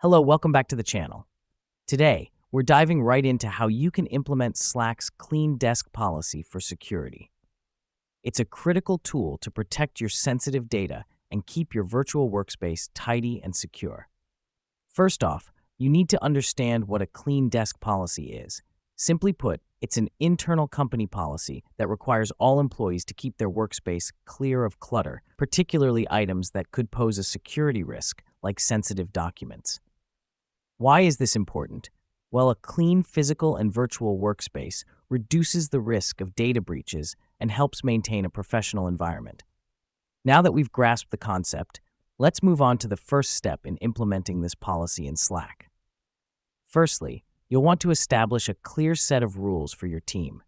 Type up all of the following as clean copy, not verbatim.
Hello, welcome back to the channel. Today, we're diving right into how you can implement Slack's Clean Desk policy for security. It's a critical tool to protect your sensitive data and keep your virtual workspace tidy and secure. First off, you need to understand what a Clean Desk policy is. Simply put, it's an internal company policy that requires all employees to keep their workspace clear of clutter, particularly items that could pose a security risk, like sensitive documents. Why is this important? Well, a clean physical and virtual workspace reduces the risk of data breaches and helps maintain a professional environment. Now that we've grasped the concept, let's move on to the first step in implementing this policy in Slack. Firstly, you'll want to establish a clear set of rules for your team.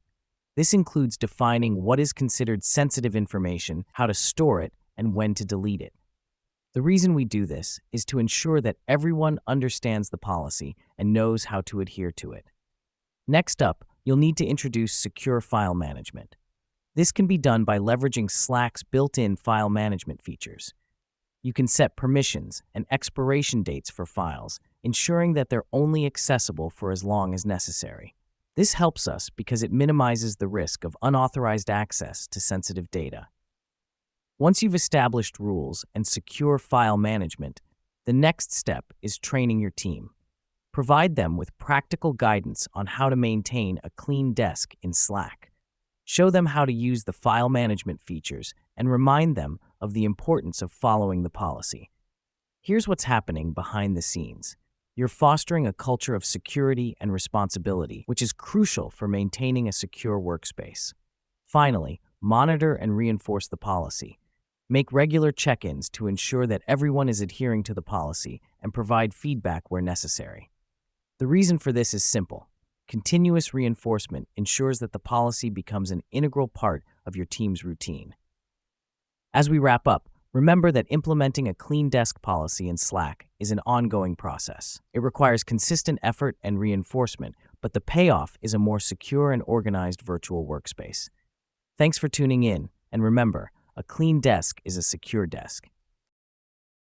This includes defining what is considered sensitive information, how to store it, and when to delete it. The reason we do this is to ensure that everyone understands the policy and knows how to adhere to it. Next up, you'll need to introduce secure file management. This can be done by leveraging Slack's built-in file management features. You can set permissions and expiration dates for files, ensuring that they're only accessible for as long as necessary. This helps us because it minimizes the risk of unauthorized access to sensitive data. Once you've established rules and secure file management, the next step is training your team. Provide them with practical guidance on how to maintain a clean desk in Slack. Show them how to use the file management features and remind them of the importance of following the policy. Here's what's happening behind the scenes. You're fostering a culture of security and responsibility, which is crucial for maintaining a secure workspace. Finally, monitor and reinforce the policy. Make regular check-ins to ensure that everyone is adhering to the policy and provide feedback where necessary. The reason for this is simple. Continuous reinforcement ensures that the policy becomes an integral part of your team's routine. As we wrap up, remember that implementing a clean desk policy in Slack is an ongoing process. It requires consistent effort and reinforcement, but the payoff is a more secure and organized virtual workspace. Thanks for tuning in, and remember, a clean desk is a secure desk.